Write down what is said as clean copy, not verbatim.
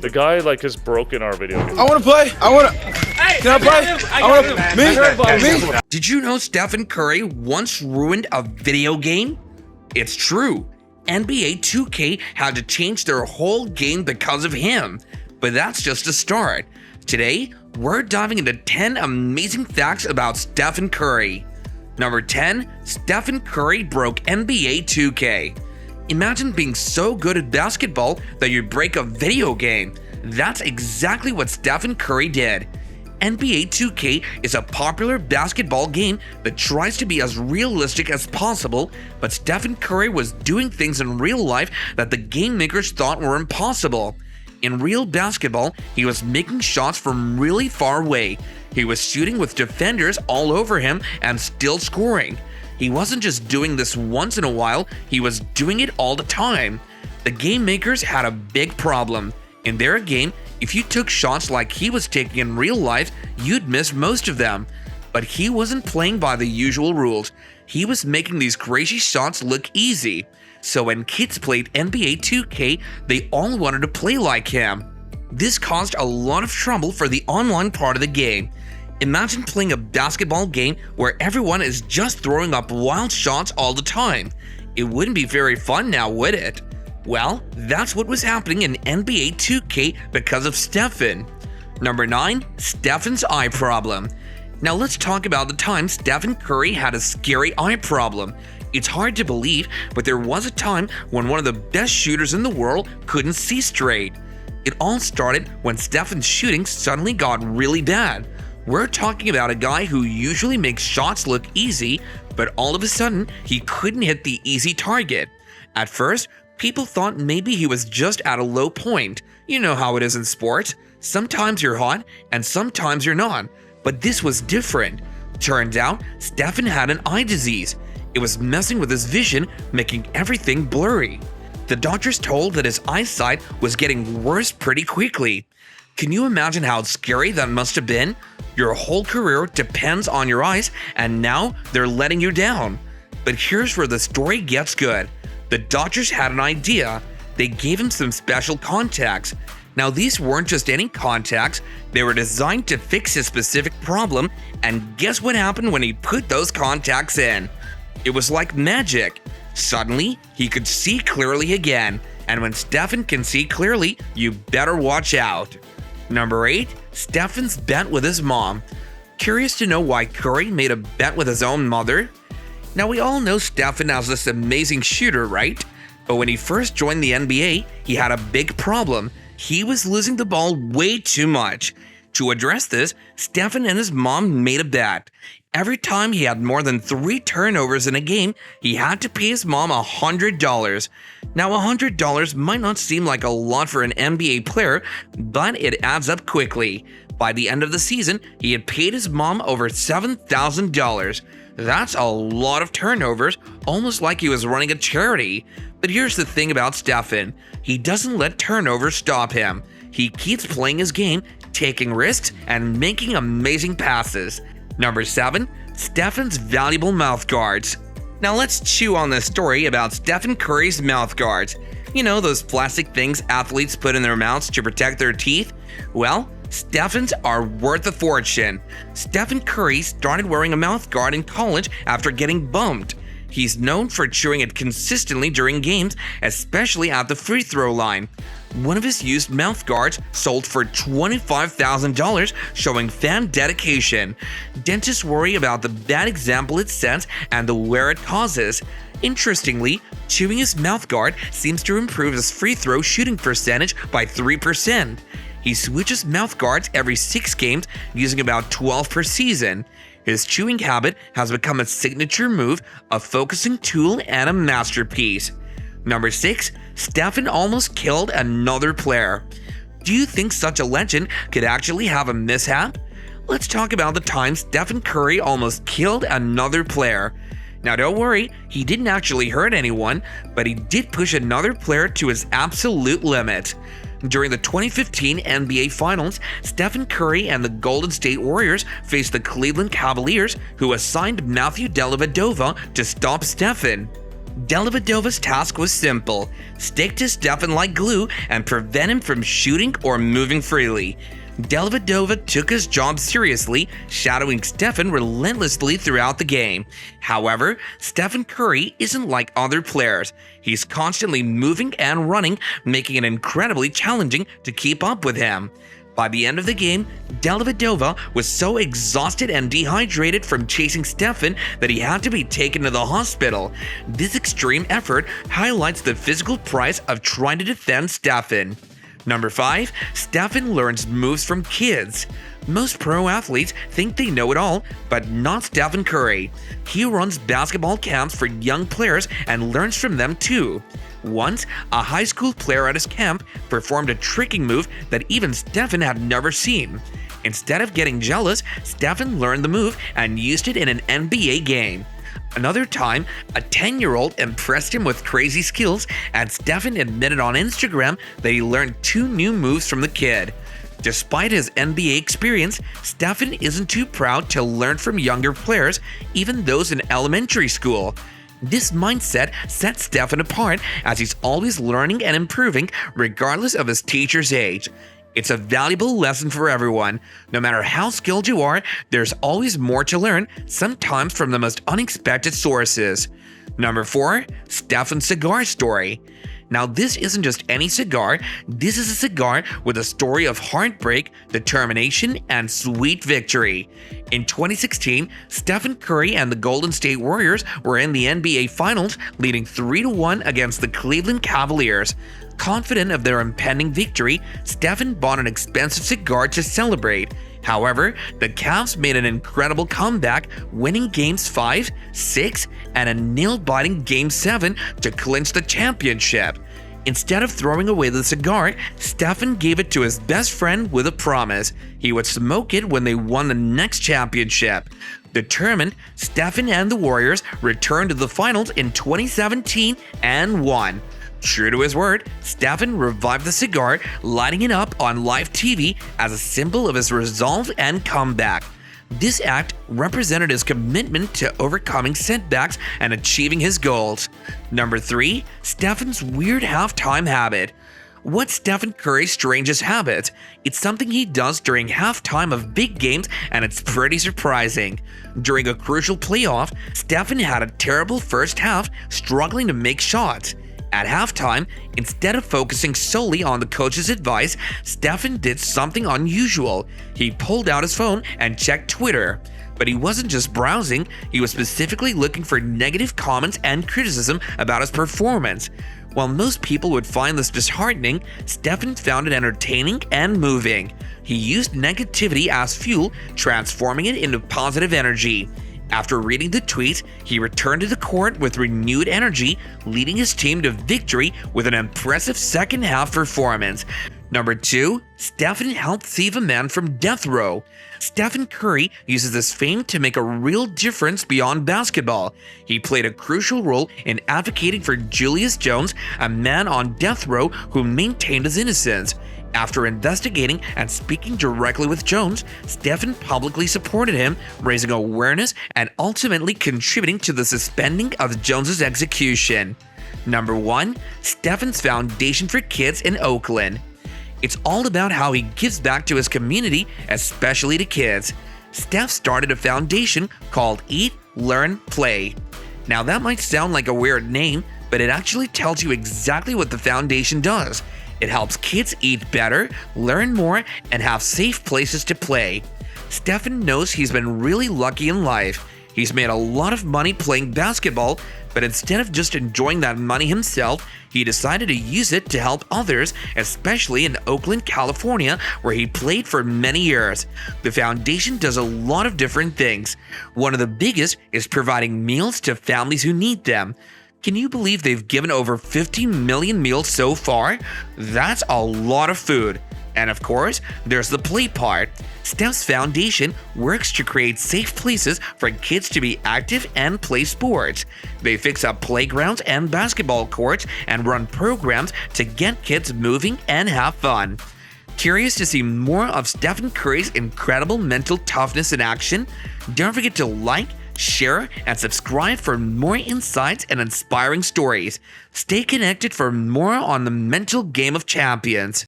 The guy like has broken our video game. I want to play. Can I play? Me? Did you know Stephen Curry once ruined a video game? It's true. NBA 2K had to change their whole game because of him. But that's just a start. Today, we're diving into 10 amazing facts about Stephen Curry. Number 10, Stephen Curry broke NBA 2K. Imagine being so good at basketball that you break a video game. That's exactly what Stephen Curry did. NBA 2K is a popular basketball game that tries to be as realistic as possible, but Stephen Curry was doing things in real life that the game makers thought were impossible. In real basketball, he was making shots from really far away. He was shooting with defenders all over him and still scoring. He wasn't just doing this once in a while, he was doing it all the time. The game makers had a big problem. In their game, if you took shots like he was taking in real life, you'd miss most of them. But he wasn't playing by the usual rules. He was making these crazy shots look easy. So when kids played NBA 2K, they all wanted to play like him. This caused a lot of trouble for the online part of the game. Imagine playing a basketball game where everyone is just throwing up wild shots all the time. It wouldn't be very fun now, would it? Well, that's what was happening in NBA 2K because of Stephen. Number 9, Stephen's eye problem. Now let's talk about the time Stephen Curry had a scary eye problem. It's hard to believe, but there was a time when one of the best shooters in the world couldn't see straight. It all started when Stephen's shooting suddenly got really bad. We're talking about a guy who usually makes shots look easy, but all of a sudden, he couldn't hit the easy target. At first, people thought maybe he was just at a low point. You know how it is in sports. Sometimes you're hot, and sometimes you're not. But this was different. Turned out, Stephen had an eye disease. It was messing with his vision, making everything blurry. The doctors told that his eyesight was getting worse pretty quickly. Can you imagine how scary that must have been? Your whole career depends on your eyes, and now they're letting you down. But here's where the story gets good. The doctors had an idea. They gave him some special contacts. Now these weren't just any contacts, they were designed to fix his specific problem, and guess what happened when he put those contacts in? It was like magic. Suddenly, he could see clearly again, and when Stephen can see clearly, you better watch out. Number 8, Stephen's bet with his mom. Curious to know why Curry made a bet with his own mother? Now we all know Stephen as this amazing shooter, right? But when he first joined the NBA, he had a big problem. He was losing the ball way too much. To address this, Stephen and his mom made a bet. Every time he had more than 3 turnovers in a game, he had to pay his mom $100. Now $100 might not seem like a lot for an NBA player, but it adds up quickly. By the end of the season, he had paid his mom over $7,000. That's a lot of turnovers, almost like he was running a charity. But here's the thing about Stephen. He doesn't let turnovers stop him. He keeps playing his game, taking risks, and making amazing passes. Number 7, Stephen's valuable mouth guards. Now let's chew on this story about Stephen Curry's mouth guards. You know, those plastic things athletes put in their mouths to protect their teeth? Well, Stephen's are worth a fortune. Stephen Curry started wearing a mouth guard in college after getting bumped. He's known for chewing it consistently during games, especially at the free throw line. One of his used mouth guards sold for $25,000, showing fan dedication. Dentists worry about the bad example it sets and the wear it causes. Interestingly, chewing his mouth guard seems to improve his free throw shooting percentage by 3%. He switches mouth guards every 6 games, using about 12 per season. His chewing habit has become a signature move, a focusing tool, and a masterpiece. Number 6, Stephen almost killed another player. Do you think such a legend could actually have a mishap? Let's talk about the time Stephen Curry almost killed another player. Now don't worry, he didn't actually hurt anyone, but he did push another player to his absolute limit. During the 2015 NBA Finals, Stephen Curry and the Golden State Warriors faced the Cleveland Cavaliers, who assigned Matthew Dellavedova to stop Stephen. Dellavedova's task was simple: stick to Stefan like glue and prevent him from shooting or moving freely. Dellavedova took his job seriously, shadowing Stefan relentlessly throughout the game. However, Stephen Curry isn't like other players. He's constantly moving and running, making it incredibly challenging to keep up with him. By the end of the game, Dellavedova was so exhausted and dehydrated from chasing Stefan that he had to be taken to the hospital. This extreme effort highlights the physical price of trying to defend Stefan. Number 5, Stefan learns moves from kids. Most pro athletes think they know it all, but not Stephen Curry. He runs basketball camps for young players and learns from them too. Once, a high school player at his camp performed a tricking move that even Stefan had never seen. Instead of getting jealous, Stefan learned the move and used it in an NBA game. Another time, a 10-year-old impressed him with crazy skills, and Stefan admitted on Instagram that he learned 2 new moves from the kid. Despite his NBA experience, Stefan isn't too proud to learn from younger players, even those in elementary school. This mindset sets Stefan apart, as he's always learning and improving regardless of his teacher's age. It's a valuable lesson for everyone. No matter how skilled you are, there's always more to learn, sometimes from the most unexpected sources. Number 4, Stefan's cigar story. Now, this isn't just any cigar. This is a cigar with a story of heartbreak, determination, and sweet victory. In 2016, Stephen Curry and the Golden State Warriors were in the NBA Finals, leading 3-1 against the Cleveland Cavaliers. Confident of their impending victory, Stephen bought an expensive cigar to celebrate. However, the Cavs made an incredible comeback, winning games 5, 6, and a nail-biting game 7 to clinch the championship. Instead of throwing away the cigar, Stephen gave it to his best friend with a promise: he would smoke it when they won the next championship. Determined, Stephen and the Warriors returned to the finals in 2017 and won. True to his word, Stephen revived the cigar, lighting it up on live TV as a symbol of his resolve and comeback. This act represented his commitment to overcoming setbacks and achieving his goals. Number 3, Stephen's weird halftime habit. What's Stephen Curry's strangest habit? It's something he does during halftime of big games, and it's pretty surprising. During a crucial playoff, Stephen had a terrible first half, struggling to make shots. At halftime, instead of focusing solely on the coach's advice, Stephen did something unusual. He pulled out his phone and checked Twitter. But he wasn't just browsing, he was specifically looking for negative comments and criticism about his performance. While most people would find this disheartening, Stephen found it entertaining and moving. He used negativity as fuel, transforming it into positive energy. After reading the tweets, he returned to the court with renewed energy, leading his team to victory with an impressive second half performance. Number 2, Stephen helped save a man from death row. Stephen Curry uses his fame to make a real difference beyond basketball. He played a crucial role in advocating for Julius Jones, a man on death row who maintained his innocence. After investigating and speaking directly with Jones, Stephen publicly supported him, raising awareness and ultimately contributing to the suspending of Jones's execution. Number 1, Stephen's Foundation for Kids in Oakland. It's all about how he gives back to his community, especially to kids. Steph started a foundation called Eat, Learn, Play. Now that might sound like a weird name, but it actually tells you exactly what the foundation does. It helps kids eat better, learn more, and have safe places to play. Stephen knows he's been really lucky in life. He's made a lot of money playing basketball, but instead of just enjoying that money himself, he decided to use it to help others, especially in Oakland, California, where he played for many years. The foundation does a lot of different things. One of the biggest is providing meals to families who need them. Can you believe they've given over 50 million meals so far? That's a lot of food. And of course, there's the play part. Steph's foundation works to create safe places for kids to be active and play sports. They fix up playgrounds and basketball courts and run programs to get kids moving and have fun. Curious to see more of Stephen Curry's incredible mental toughness in action? Don't forget to like, share, and subscribe for more insights and inspiring stories. Stay connected for more on the mental game of champions.